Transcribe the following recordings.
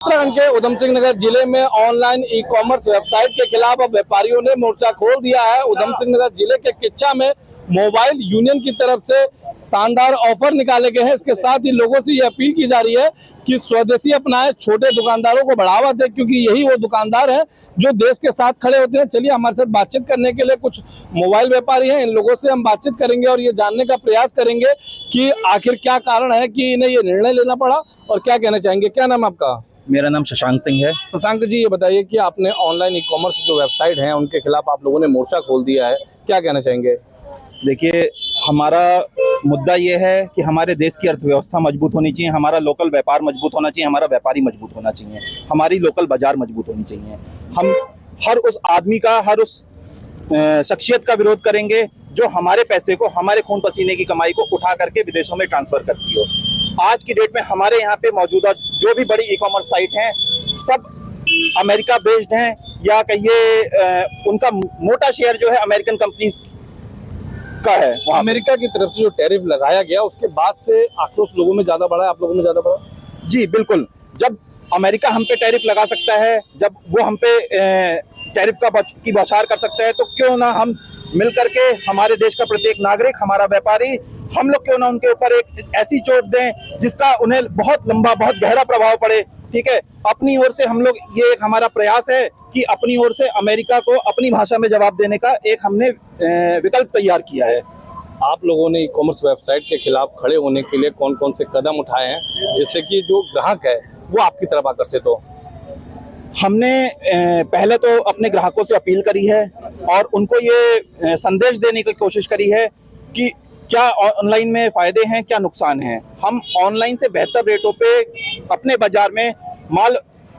उत्तराखंड के उधम सिंह नगर जिले में ऑनलाइन ई कॉमर्स वेबसाइट के खिलाफ अब व्यापारियों ने मोर्चा खोल दिया है। उधम सिंह नगर जिले के किच्चा में मोबाइल यूनियन की तरफ से शानदार ऑफर निकाले गए हैं। इसके साथ ही लोगों से ये अपील की जा रही है कि स्वदेशी अपनाएं, छोटे दुकानदारों को बढ़ावा दें, क्योंकि यही वो दुकानदार हैं जो देश के साथ खड़े होते हैं। चलिए, हमारे साथ बातचीत करने के लिए कुछ मोबाइल व्यापारी हैं, इन लोगों से हम बातचीत करेंगे और ये जानने का प्रयास करेंगे कि आखिर क्या कारण है कि इन्हें ये निर्णय लेना पड़ा और क्या कहना चाहेंगे। क्या नाम है आपका? मेरा नाम शशांक सिंह है। शशांक जी, ये बताइए कि आपने ऑनलाइन ई कॉमर्स जो वेबसाइट है उनके खिलाफ आप लोगों ने मोर्चा खोल दिया है, क्या कहना चाहेंगे? देखिए, हमारा मुद्दा ये है कि हमारे देश की अर्थव्यवस्था मजबूत होनी चाहिए, हमारा लोकल व्यापार मजबूत होना चाहिए, हमारा व्यापारी मजबूत होना चाहिए, हमारी लोकल बाजार मजबूत होनी चाहिए। हम हर उस आदमी का, हर उस शख्सियत का विरोध करेंगे जो हमारे पैसे को, हमारे खून पसीने की कमाई को उठा करके विदेशों में ट्रांसफर करती हो। आज की डेट में हमारे यहाँ पे मौजूदा जो भी बड़ी ई कॉमर्स साइट हैं, सब अमेरिका बेस्ड हैं, या कहिए उनका मोटा शेयर जो है अमेरिकन कंपनीज का है। अमेरिका की तरफ से जो टैरिफ लगाया गया उसके बाद से आक्रोश लोगों में ज्यादा बढ़ा है, आप लोगों में ज्यादा बढ़ा? जी बिल्कुल। जब अमेरिका हम पे टैरिफ लगा सकता है, जब वो हम पे टैरिफ की बौछार कर सकता है, तो क्यों ना हम मिल करके, हमारे देश का प्रत्येक नागरिक, हमारा व्यापारी, हम लोग क्यों ना उनके ऊपर एक ऐसी चोट दें जिसका उन्हें बहुत लंबा, बहुत गहरा प्रभाव पड़े। ठीक है, अपनी ओर से हम लोग, ये एक हमारा प्रयास है कि अपनी ओर से अमेरिका को अपनी भाषा में जवाब देने का एक हमने विकल्प तैयार किया है। आप लोगों ने ई कॉमर्स वेबसाइट के खिलाफ खड़े होने के लिए कौन कौन से कदम उठाए हैं जिससे कि जो ग्राहक है वो आपकी तरफ आकर्षित हो? हमने पहले तो अपने ग्राहकों से अपील करी है और उनको ये संदेश देने की कोशिश करी है कि क्या ऑनलाइन में फ़ायदे हैं, क्या नुकसान हैं। हम ऑनलाइन से बेहतर रेटों पे अपने बाजार में माल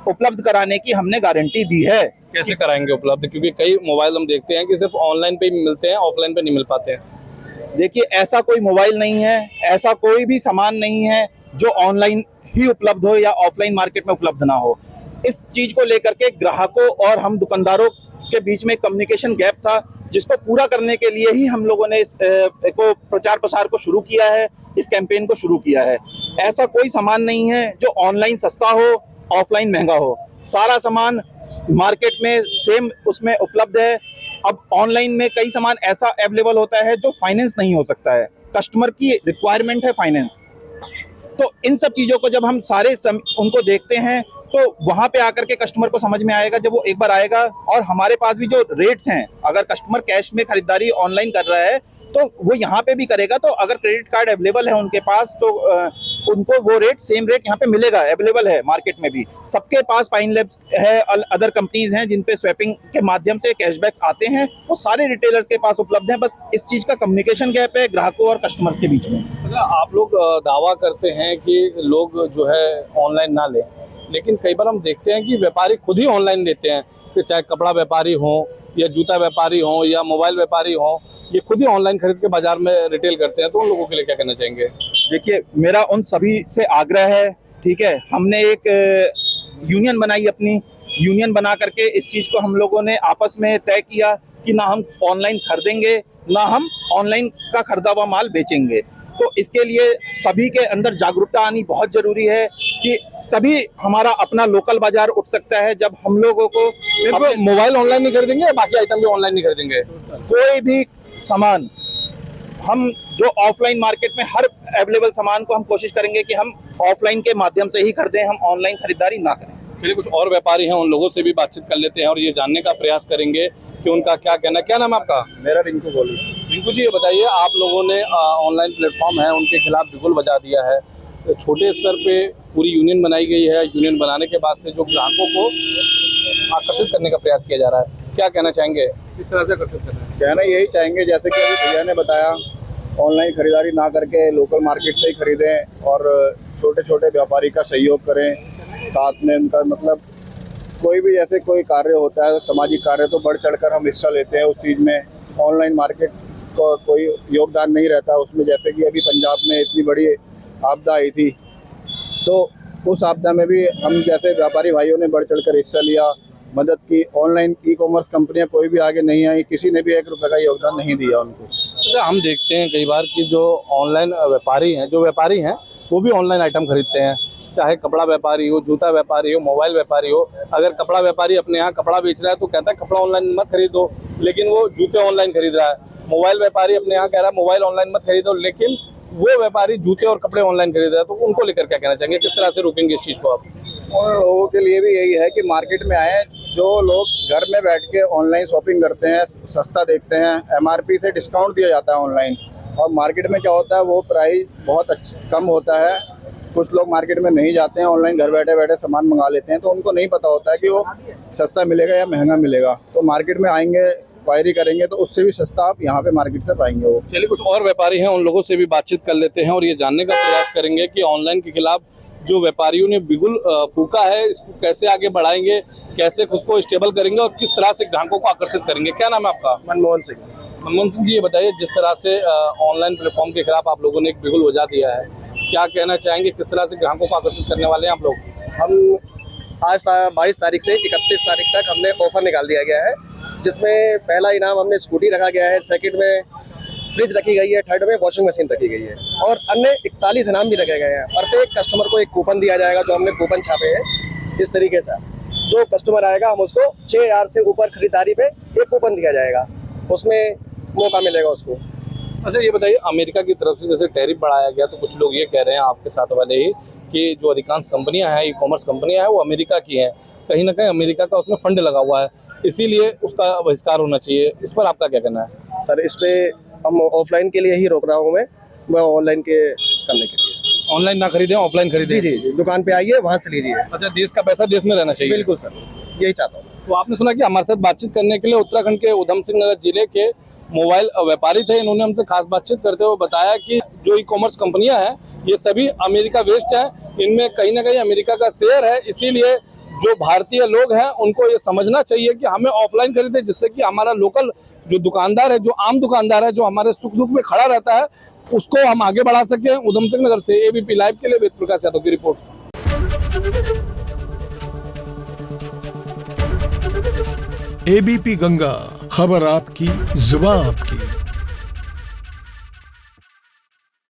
उपलब्ध कराने की हमने गारंटी दी है। कैसे कराएंगे उपलब्ध? क्योंकि कई मोबाइल हम देखते हैं कि सिर्फ ऑनलाइन पे ही मिलते हैं, ऑफलाइन पे नहीं मिल पाते हैं। देखिए, ऐसा कोई मोबाइल नहीं है, ऐसा कोई भी सामान नहीं है जो ऑनलाइन ही उपलब्ध हो या ऑफलाइन मार्केट में उपलब्ध ना हो। इस चीज को लेकर के ग्राहकों और हम दुकानदारों के बीच में कम्युनिकेशन गैप था, जिसको पूरा करने के लिए ही हम लोगों ने इस को प्रचार प्रसार को शुरू किया है, इस कैंपेन को शुरू किया है। ऐसा कोई सामान नहीं है जो ऑनलाइन सस्ता हो, ऑफलाइन महंगा हो। सारा सामान मार्केट में सेम उसमें उपलब्ध है। अब ऑनलाइन में कई सामान ऐसा अवेलेबल होता है जो फाइनेंस नहीं हो सकता है, कस्टमर की रिक्वायरमेंट है फाइनेंस। तो इन सब चीजों को जब हम सारे उनको देखते हैं तो वहां पे आकर के कस्टमर को समझ में आएगा, जब वो एक बार आएगा। और हमारे पास भी जो रेट्स हैं, अगर कस्टमर कैश में खरीदारी ऑनलाइन कर रहा है तो वो यहाँ पे भी करेगा। तो अगर क्रेडिट कार्ड अवेलेबल है उनके पास तो उनको वो रेट, सेम रेट यहाँ पे मिलेगा, अवेलेबल है मार्केट में भी। सबके पास पाइन लैब है, अदर कंपनीज हैं जिन पे स्वैपिंग के माध्यम से कैशबैक्स आते हैं, वो सारे रिटेलर्स के पास उपलब्ध हैं। बस इस चीज का कम्युनिकेशन गैप है ग्राहकों और कस्टमर्स के बीच में। आप लोग दावा करते हैं कि लोग जो है ऑनलाइन ना लें, लेकिन कई बार हम देखते हैं कि व्यापारी खुद ही ऑनलाइन लेते हैं, कि चाहे कपड़ा व्यापारी हो या जूता व्यापारी हो या मोबाइल व्यापारी हो, ये खुद ही ऑनलाइन खरीद के बाजार में रिटेल करते हैं। तो उन लोगों के लिए क्या कहना चाहेंगे? देखिए, मेरा उन सभी से आग्रह है, ठीक है, हमने एक यूनियन बनाई, अपनी यूनियन बना करके इस चीज को हम लोगों ने आपस में तय किया कि ना हम ऑनलाइन खरीदेंगे, ना हम ऑनलाइन का खरीदा हुआ माल बेचेंगे। तो इसके लिए सभी के अंदर जागरूकता आनी बहुत जरूरी है कि तभी हमारा अपना लोकल बाजार उठ सकता है। जब हम लोगों को सिर्फ मोबाइल ऑनलाइन नहीं खरीदेंगे, बाकी आइटम भी ऑनलाइन नहीं खरीदेंगे, कोई भी सामान, हम जो ऑफलाइन मार्केट में हर अवेलेबल सामान को हम कोशिश करेंगे कि हम ऑफलाइन के माध्यम से ही खरीदें, हम ऑनलाइन खरीदारी ना करें। चलिए, कुछ और व्यापारी हैं, उन लोगों से भी बातचीत कर लेते हैं और ये जानने का प्रयास करेंगे कि उनका क्या कहना। क्या नाम है आपका? मेरा रिंकू बोली। रिंकू जी, ये बताइए, आप लोगों ने ऑनलाइन प्लेटफॉर्म है उनके खिलाफ बिगुल बजा दिया है, तो छोटे स्तर पे पूरी यूनियन बनाई गई है। यूनियन बनाने के बाद से जो ग्राहकों को आकर्षित करने का प्रयास किया जा रहा है, क्या कहना चाहेंगे? किस तरह से आकर्षित करना है? कहना यही चाहेंगे, जैसे कि अभी भैया ने बताया, ऑनलाइन खरीदारी ना करके लोकल मार्केट से ही खरीदें और छोटे छोटे व्यापारी का सहयोग करें। साथ में उनका मतलब कोई भी जैसे कोई कार्य होता है, सामाजिक कार्य, तो बढ़ चढ़कर हम हिस्सा लेते हैं उस चीज़ में। ऑनलाइन मार्केट को कोई योगदान नहीं रहता उसमें। जैसे कि अभी पंजाब में इतनी बड़ी आपदा आई थी, तो उस आपदा में भी हम जैसे व्यापारी भाइयों ने बढ़ चढ़कर हिस्सा लिया, मदद की। ऑनलाइन ई कॉमर्स कंपनियां कोई भी आगे नहीं आई, किसी ने भी 1 रुपये का योगदान नहीं दिया उनको। अच्छा, हम देखते हैं कई बार कि जो ऑनलाइन व्यापारी हैं, वो भी ऑनलाइन आइटम खरीदते हैं, चाहे कपड़ा व्यापारी हो, जूता व्यापारी हो, मोबाइल व्यापारी हो। अगर कपड़ा व्यापारी अपने यहाँ कपड़ा बेच रहा है तो कहता है कपड़ा ऑनलाइन मत खरीदो, लेकिन वो जूते ऑनलाइन खरीद रहा है। मोबाइल व्यापारी अपने यहाँ कह रहा है मोबाइल ऑनलाइन मत खरीदो, लेकिन वो व्यापारी जूते और कपड़े ऑनलाइन खरीद रहा है। तो उनको लेकर क्या कहना चाहेंगे, किस तरह से रोकेंगे इस चीज़ को आप? और लोगों के लिए भी यही है कि मार्केट में आए, जो लोग घर में बैठ के ऑनलाइन शॉपिंग करते हैं, सस्ता देखते हैं, एमआरपी से डिस्काउंट दिया जाता है ऑनलाइन, और मार्केट में क्या होता है वो प्राइस बहुत कम होता है। कुछ लोग मार्केट में नहीं जाते हैं, ऑनलाइन घर बैठे बैठे सामान मंगा लेते हैं, तो उनको नहीं पता होता है कि वो सस्ता मिलेगा या महंगा मिलेगा। तो मार्केट में आएंगे, क्वायरी करेंगे तो उससे भी सस्ता आप यहाँ पे मार्केट से पाएंगे। वो चलिए, कुछ और व्यापारी हैं, उन लोगों से भी बातचीत कर लेते हैं और ये जानने का प्रयास करेंगे कि ऑनलाइन के खिलाफ जो व्यापारियों ने बिगुल फूका है, इसको कैसे आगे बढ़ाएंगे, कैसे खुद को स्टेबल करेंगे और किस तरह से ग्राहकों को आकर्षित करेंगे। क्या नाम है आपका? मनमोहन सिंह। मनमोहन सिंह जी, ये बताइए, जिस तरह से ऑनलाइन प्लेटफॉर्म के खिलाफ आप लोगों ने एक बिगुल बजा दिया है, क्या कहना चाहेंगे, किस तरह से ग्राहकों को आकर्षित करने वाले हैं आप लोग? हम आज 22 तारीख से 31 तारीख तक हमने ऑफर निकाल दिया गया है, जिसमें पहला इनाम हमने स्कूटी रखा गया है, सेकंड में फ्रिज रखी गई है, थर्ड में वॉशिंग मशीन रखी गई है और अन्य 41 इनाम भी रखे गए हैं। प्रत्येक कस्टमर को एक कूपन दिया जाएगा, जो हमने कूपन छापे हैं इस तरीके से। जो कस्टमर आएगा हम उसको 6000 से ऊपर खरीदारी पे एक कूपन दिया जाएगा, उसमें मौका मिलेगा उसको। अच्छा, ये बताइए, अमेरिका की तरफ से जैसे टैरिफ बढ़ाया गया, तो कुछ लोग ये कह रहे हैं आपके साथ वाले ही कि जो अधिकांश कंपनियां हैं, ई कॉमर्स कंपनियां हैं, वो अमेरिका की हैं, कहीं ना कहीं अमेरिका का उसमें फंड लगा हुआ है, इसीलिए उसका बहिष्कार होना चाहिए। इस पर आपका क्या कहना है? सर, इस पे हम ऑफलाइन के लिए ही रोक रहा हूँ मैं ऑनलाइन के करने के लिए। ऑनलाइन ना खरीदें, ऑफलाइन खरीदें। जी जी जी, दुकान पे आइए, वहाँ से लीजिए। अच्छा, देश का पैसा देश में रहना चाहिए। बिल्कुल सर, यही चाहता हूँ। तो आपने सुना कि हमारे साथ बातचीत करने के लिए उत्तराखंड के उधम सिंह नगर जिले के मोबाइल व्यापारी थे। इन्होंने हमसे खास बातचीत करते हुए बताया कि जो ई कॉमर्स कंपनियां हैं, ये सभी अमेरिका बेस्ड हैं, इनमें कहीं ना कहीं अमेरिका का शेयर है। इसीलिए जो भारतीय लोग हैं उनको ये समझना चाहिए कि हमें ऑफलाइन खरीदें, जिससे कि हमारा लोकल जो दुकानदार है, जो आम दुकानदार है, जो हमारे सुख दुख में खड़ा रहता है, उसको हम आगे बढ़ा सकें। उधम सिंह नगर से एबीपी लाइव के लिए वेद प्रकाश यादव की रिपोर्ट। एबीपी गंगा, खबर आपकी, जुबान आपकी।